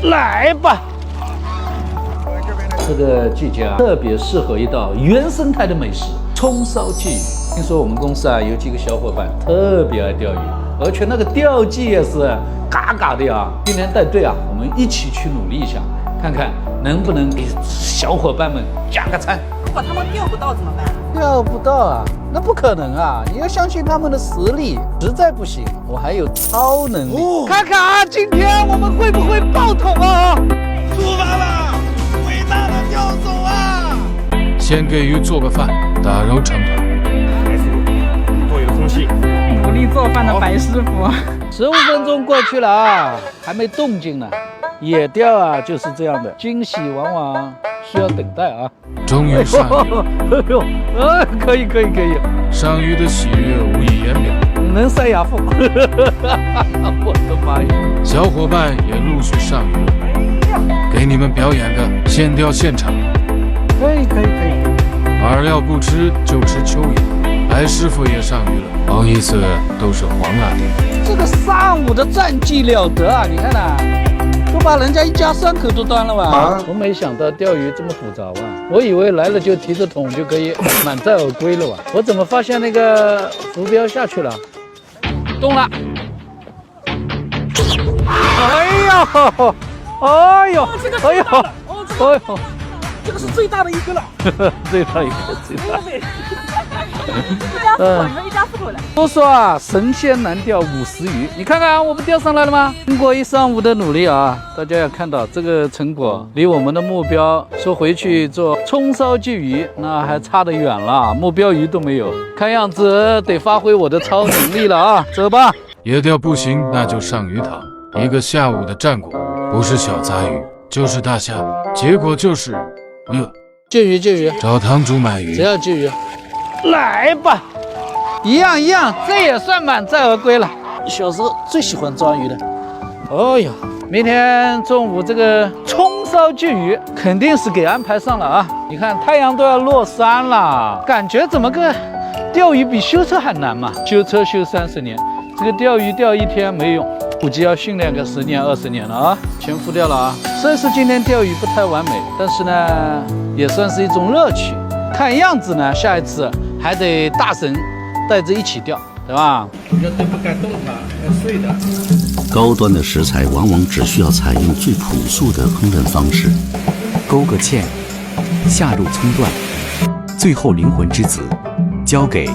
来吧。这个季节啊，特别适合一道原生态的美食——葱烧鲫鱼。听说我们公司啊有几个小伙伴特别爱钓鱼，而且那个钓技也是嘎嘎的呀。今天带队啊，我们一起去努力一下，看看能不能给小伙伴们加个餐。如果他们钓不到怎么办？钓不到啊，那不可能啊！你要相信他们的实力，实在不行，我还有超能力。看看啊，今天我们会不会爆桶啊？出发了，伟大的钓手啊！先给鱼做个饭，打扰成团。白师傅，多有空气。努力做饭的白师傅。15分钟过去了啊，还没动静呢。野钓啊就是这样的，惊喜往往需要等待啊。终于上鱼，哎呦，可以。上鱼的喜悦无以言表。能塞牙缝。我的妈呀！小伙伴也陆续上鱼了，给你们表演个现钓现场。可以。饵料不吃就吃蚯蚓，白师傅也上鱼了，好意思都是黄辣的。这个上午的战绩了得啊！你看呐、都把人家一家3口都端了吧？我没想到钓鱼这么复杂啊！我以为来了就提着桶就可以满载而归了吧？我怎么发现那个浮标下去了？动了！哎呦！这个是最大的一个了。最大一个。一家4口来。都说啊，神仙难钓50鱼。你看看我们钓上来了吗？经过一上午的努力啊，大家要看到这个成果，离我们的目标说回去做葱烧鲫鱼，那还差得远了，目标鱼都没有。看样子得发挥我的超能力了啊！走吧。野钓不行，那就上鱼塘。一个下午的战果，不是小杂鱼就是大虾，结果就是鲫鱼，找堂主买鱼。只要鲫鱼，来吧。一样，这也算满载而归了。小时候最喜欢抓鱼的。哦呦，明天中午这个葱烧鲫鱼肯定是给安排上了啊！你看太阳都要落山了，感觉怎么个钓鱼比修车还难嘛？修车修30年，这个钓鱼钓1天没用，估计要训练个10年20年了啊！全浮掉了啊！虽然说今天钓鱼不太完美，但是呢，也算是一种乐趣。看样子呢，下一次还得大神带着一起钓，对吧？绝对不敢动它，要碎的。高端的食材往往只需要采用最朴素的烹饪方式，勾个芡，下入葱段，最后灵魂之子交给